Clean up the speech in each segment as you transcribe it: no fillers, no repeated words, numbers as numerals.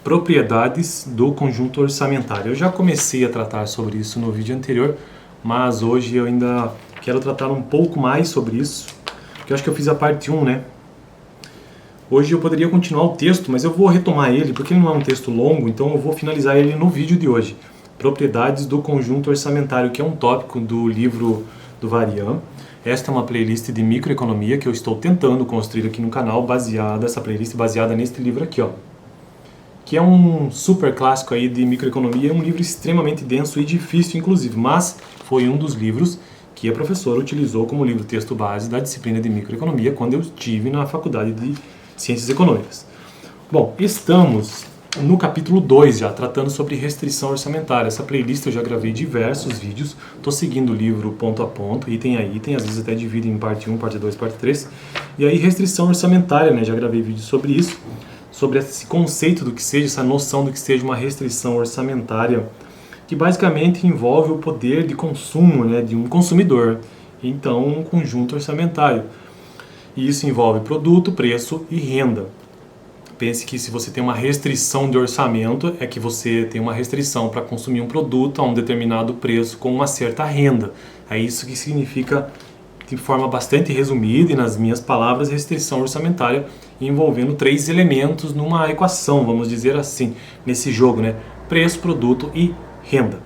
Propriedades do conjunto orçamentário. Eu já comecei a tratar sobre isso no vídeo anterior, mas hoje eu ainda quero tratar um pouco mais sobre isso, porque eu acho que eu fiz a parte 1, né? Hoje eu poderia continuar o texto, mas eu vou retomar ele, porque ele não é um texto longo, então eu vou finalizar ele no vídeo de hoje. Propriedades do conjunto orçamentário, que é um tópico do livro do Varian. Esta é uma playlist de microeconomia que eu estou tentando construir aqui no canal, essa playlist baseada neste livro aqui, ó. Que é um super clássico aí de microeconomia, é um livro extremamente denso e difícil, inclusive, mas foi um dos livros que a professora utilizou como livro texto base da disciplina de microeconomia quando eu estive na faculdade de Ciências Econômicas. Bom, estamos no capítulo 2 já, tratando sobre restrição orçamentária. Essa playlist eu já gravei diversos vídeos, estou seguindo o livro ponto a ponto, item a item, às vezes até divido em parte 1, parte 2, parte 3. E aí restrição orçamentária, né, já gravei vídeos sobre isso, sobre esse conceito do que seja, essa noção do que seja uma restrição orçamentária, que basicamente envolve o poder de consumo, né, de um consumidor, então um conjunto orçamentário. E isso envolve produto, preço e renda. Pense que se você tem uma restrição de orçamento, é que você tem uma restrição para consumir um produto a um determinado preço com uma certa renda. É isso que significa, de forma bastante resumida e nas minhas palavras, restrição orçamentária, envolvendo 3 elementos numa equação, vamos dizer assim, nesse jogo, né? Preço, produto e renda.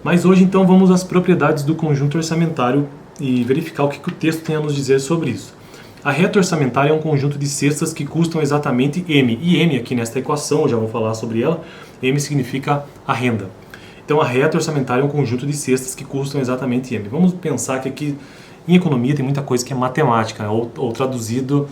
Mas hoje então vamos às propriedades do conjunto orçamentário e verificar o que o texto tem a nos dizer sobre isso. A reta orçamentária é um conjunto de cestas que custam exatamente M. E M aqui nesta equação, eu já vou falar sobre ela, M significa a renda. Então a reta orçamentária é um conjunto de cestas que custam exatamente M. Vamos pensar que aqui em economia tem muita coisa que é matemática, ou traduzido,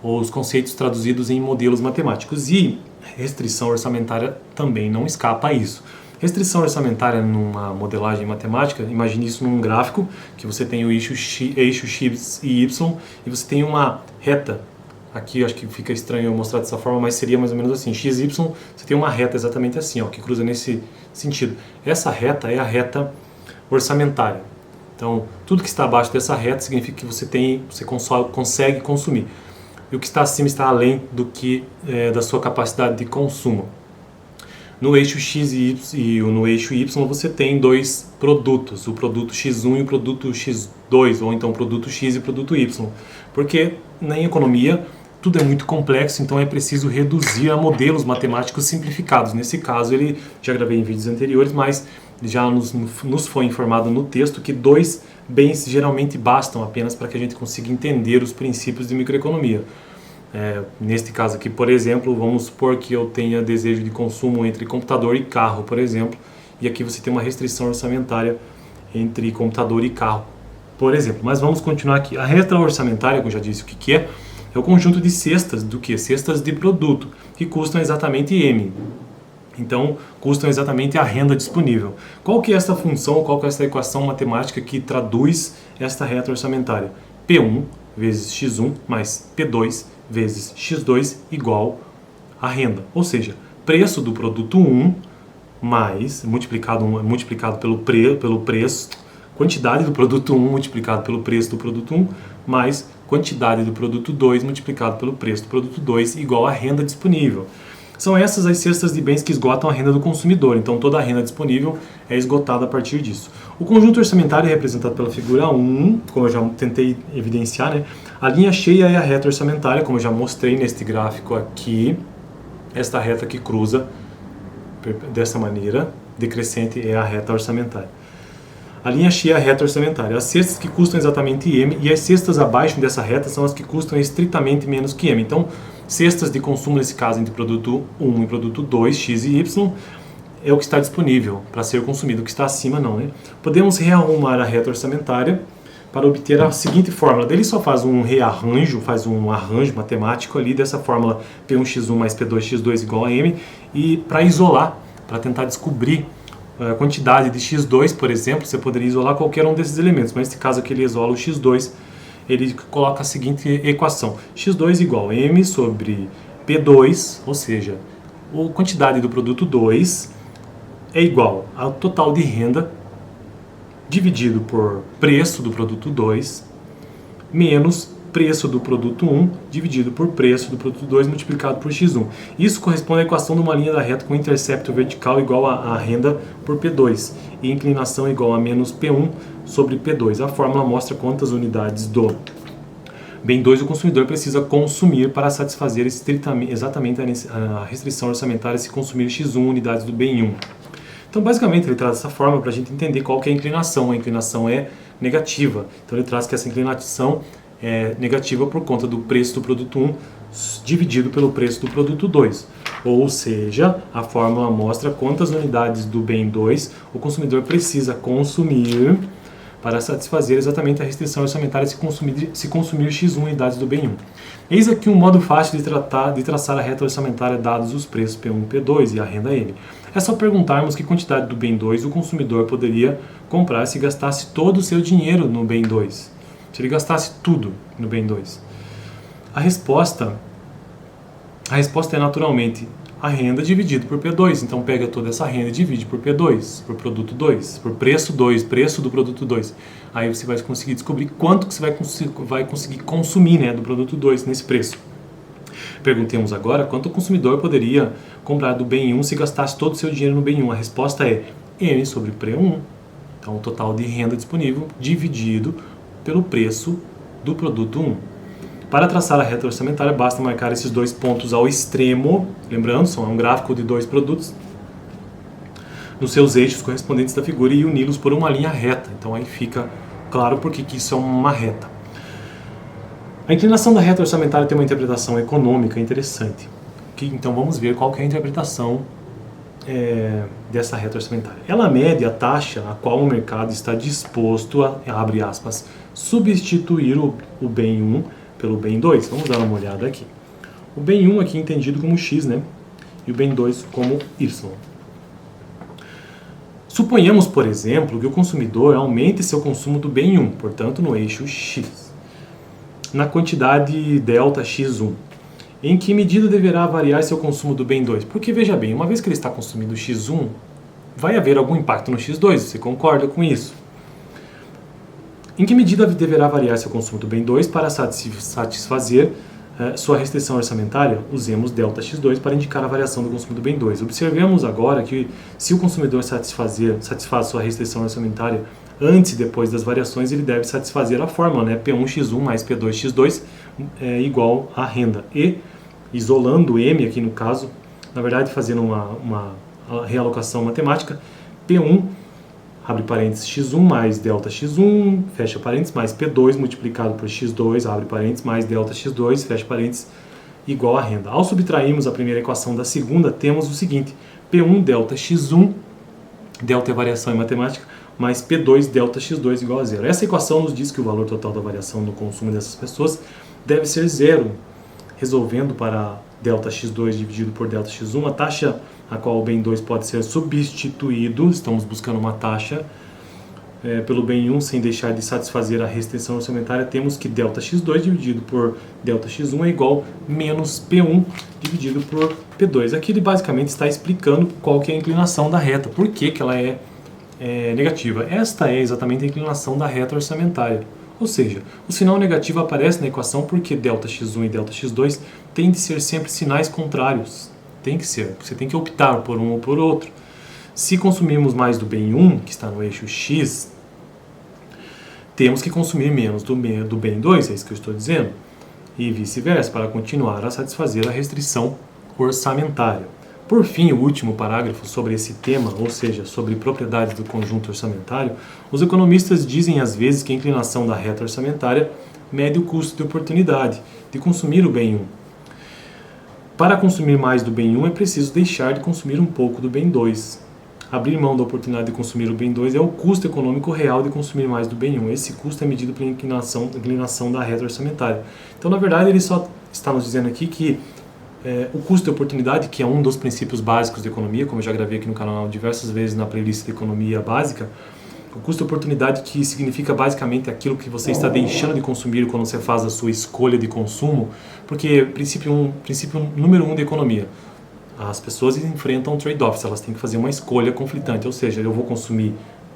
ou os conceitos traduzidos em modelos matemáticos. E restrição orçamentária também não escapa a isso. Restrição orçamentária numa modelagem matemática, imagine isso num gráfico, que você tem o eixo X e Y, e você tem uma reta. Aqui acho que fica estranho eu mostrar dessa forma, mas seria mais ou menos assim. X, Y, você tem uma reta exatamente assim, ó, que cruza nesse sentido. Essa reta é a reta orçamentária. Então, tudo que está abaixo dessa reta significa que você consegue consumir. E o que está acima está além do que da sua capacidade de consumo. No eixo X e no eixo Y você tem 2 produtos, o produto X1 e o produto X2, ou então o produto X e o produto Y. Porque na economia tudo é muito complexo, então é preciso reduzir a modelos matemáticos simplificados. Nesse caso, ele já gravei em vídeos anteriores, mas já nos foi informado no texto que 2 bens geralmente bastam apenas para que a gente consiga entender os princípios de microeconomia. Neste caso aqui, por exemplo, vamos supor que eu tenha desejo de consumo entre computador e carro, por exemplo, e aqui você tem uma restrição orçamentária entre computador e carro, por exemplo. Mas vamos continuar aqui. A reta orçamentária, como eu já disse o que é o conjunto de cestas, do que? Cestas de produto, que custam exatamente M. Então, custam exatamente a renda disponível. Qual que é essa função, qual que é essa equação matemática que traduz esta reta orçamentária? P1 vezes X1 mais P2 vezes X2 igual a renda. Ou seja, preço do produto 1 mais multiplicado pelo preço, quantidade do produto 1 multiplicado pelo preço do produto 1 mais quantidade do produto 2 multiplicado pelo preço do produto 2 igual a renda disponível. São essas as cestas de bens que esgotam a renda do consumidor, então toda a renda disponível é esgotada a partir disso. O conjunto orçamentário é representado pela figura 1, como eu já tentei evidenciar, né? A linha cheia é a reta orçamentária, como eu já mostrei neste gráfico aqui. Esta reta que cruza dessa maneira, decrescente, é a reta orçamentária. A linha cheia é a reta orçamentária. As cestas que custam exatamente M e as cestas abaixo dessa reta são as que custam estritamente menos que M. Então, cestas de consumo, nesse caso, entre produto 1 e produto 2, X e Y, é o que está disponível para ser consumido, o que está acima não, né? Podemos rearrumar a reta orçamentária para obter a seguinte fórmula. Ele só faz um rearranjo, faz um arranjo matemático ali dessa fórmula P1x1 mais P2x2 igual a M, e para isolar, para tentar descobrir a quantidade de X2, por exemplo, você poderia isolar qualquer um desses elementos, mas nesse caso aqui ele isola o X2, ele coloca a seguinte equação: X2 igual a M sobre P2, ou seja, a quantidade do produto 2 é igual ao total de renda dividido por preço do produto 2 menos preço do produto 1 dividido por preço do produto 2 multiplicado por x1. Isso corresponde à equação de uma linha da reta com intercepto vertical igual a renda por P2 e inclinação igual a menos P1 sobre P2. A fórmula mostra quantas unidades do bem 2 o consumidor precisa consumir para satisfazer exatamente a restrição orçamentária se consumir x1 unidades do bem 1. Então, basicamente, ele traz essa fórmula para a gente entender qual que é a inclinação. A inclinação é negativa. Então, ele traz que essa inclinação é negativa por conta do preço do produto 1 dividido pelo preço do produto 2. Ou seja, a fórmula mostra quantas unidades do bem 2 o consumidor precisa consumir para satisfazer exatamente a restrição orçamentária se consumir x1 unidades do bem 1. Eis aqui um modo fácil de traçar a reta orçamentária dados os preços P1 e P2 e a renda M. É só perguntarmos que quantidade do bem 2 o consumidor poderia comprar se gastasse todo o seu dinheiro no bem 2. Se ele gastasse tudo no bem 2. A resposta é naturalmente a renda dividido por P2. Então pega toda essa renda e divide por P2, por produto 2, por preço 2, preço do produto 2. Aí você vai conseguir descobrir quanto que você vai conseguir consumir, né, do produto 2 nesse preço. Perguntemos agora quanto o consumidor poderia comprar do bem 1 se gastasse todo o seu dinheiro no bem 1. A resposta é M sobre P1. Então o total de renda disponível dividido pelo preço do produto 1. Para traçar a reta orçamentária, basta marcar esses dois pontos ao extremo, lembrando, é um gráfico de dois produtos, nos seus eixos correspondentes da figura e uni-los por uma linha reta. Então aí fica claro porque que isso é uma reta. A inclinação da reta orçamentária tem uma interpretação econômica interessante. Então vamos ver qual que é a interpretação dessa reta orçamentária. Ela mede a taxa a qual o mercado está disposto a, abre aspas, substituir o bem 1 pelo bem 2. Vamos dar uma olhada aqui. O bem 1 aqui é entendido como x, né? E o bem 2 como y. Suponhamos, por exemplo, que o consumidor aumente seu consumo do bem 1, portanto, no eixo x, na quantidade delta x1. Em que medida deverá variar seu consumo do bem 2? Porque, veja bem, uma vez que ele está consumindo x1, vai haver algum impacto no x2, você concorda com isso? Em que medida deverá variar seu consumo do bem 2 para satisfazer sua restrição orçamentária? Usemos ΔX2 para indicar a variação do consumo do bem 2. Observemos agora que se o consumidor satisfaz sua restrição orçamentária antes e depois das variações, ele deve satisfazer a fórmula, né? P1x1 mais P2x2 é igual à renda. E, isolando M aqui no caso, na verdade fazendo uma realocação matemática, P1 abre parênteses x1 mais ΔX1, fecha parênteses, mais P2 multiplicado por x2, abre parênteses, mais ΔX2, fecha parênteses, igual a renda. Ao subtrairmos a primeira equação da segunda, temos o seguinte, P1 ΔX1, delta é variação em matemática, mais P2 ΔX2 igual a zero. Essa equação nos diz que o valor total da variação no consumo dessas pessoas deve ser zero. Resolvendo para ΔX2 dividido por ΔX1, a taxa a qual o bem 2 pode ser substituído, estamos buscando uma taxa pelo bem 1 sem deixar de satisfazer a restrição orçamentária, temos que ΔX2 dividido por ΔX1 é igual a menos P1 dividido por P2. Aqui ele basicamente está explicando qual que é a inclinação da reta, por que que ela é negativa. Esta é exatamente a inclinação da reta orçamentária. Ou seja, o sinal negativo aparece na equação porque ΔX1 e ΔX2 têm de ser sempre sinais contrários. Tem que ser, você tem que optar por um ou por outro. Se consumirmos mais do bem 1, que está no eixo x, temos que consumir menos do bem 2, é isso que eu estou dizendo, e vice-versa, para continuar a satisfazer a restrição orçamentária. Por fim, o último parágrafo sobre esse tema, ou seja, sobre propriedades do conjunto orçamentário, os economistas dizem às vezes que a inclinação da reta orçamentária mede o custo de oportunidade de consumir o bem 1. Para consumir mais do bem 1 é preciso deixar de consumir um pouco do bem 2. Abrir mão da oportunidade de consumir o bem 2 é o custo econômico real de consumir mais do bem 1. Esse custo é medido pela inclinação da reta orçamentária. Então, na verdade, ele só está nos dizendo aqui que o custo de oportunidade, que é um dos princípios básicos da economia, como eu já gravei aqui no canal diversas vezes na playlist de economia básica, o custo de oportunidade que significa basicamente aquilo que você está deixando de consumir quando você faz a sua escolha de consumo, porque princípio número 1 da economia, as pessoas enfrentam trade-offs, elas têm que fazer uma escolha conflitante, ou seja, eu vou consumir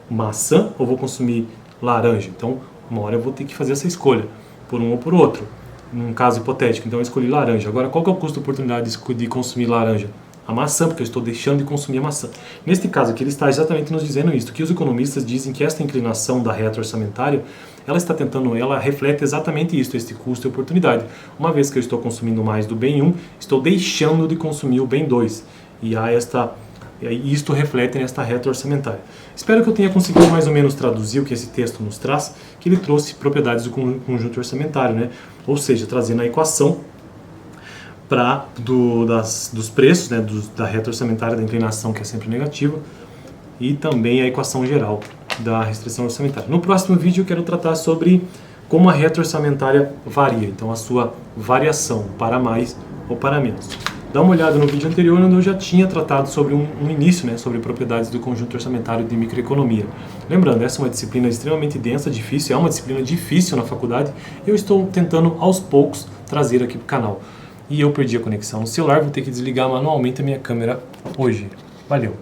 maçã ou vou consumir laranja, então uma hora eu vou ter que fazer essa escolha, por um ou por outro. num caso hipotético, então eu escolhi laranja. Agora, qual que é o custo de oportunidade de consumir laranja? A maçã, porque eu estou deixando de consumir a maçã. Neste caso aqui, ele está exatamente nos dizendo isso, que os economistas dizem que esta inclinação da reta orçamentária, ela reflete exatamente isso, este custo e oportunidade. Uma vez que eu estou consumindo mais do bem 1, estou deixando de consumir o bem 2. E isto reflete nesta reta orçamentária. Espero que eu tenha conseguido mais ou menos traduzir o que esse texto nos traz, que ele trouxe propriedades do conjunto orçamentário, né? Ou seja, trazendo a equação dos preços, né, da reta orçamentária, da inclinação, que é sempre negativa, e também a equação geral da restrição orçamentária. No próximo vídeo eu quero tratar sobre como a reta orçamentária varia, então a sua variação para mais ou para menos. Dá uma olhada no vídeo anterior, onde eu já tinha tratado sobre um início, né, sobre propriedades do conjunto orçamentário de microeconomia. Lembrando, essa é uma disciplina extremamente densa, difícil, é uma disciplina difícil na faculdade, e eu estou tentando aos poucos trazer aqui para o canal. E eu perdi a conexão no celular, vou ter que desligar manualmente a minha câmera hoje. Valeu!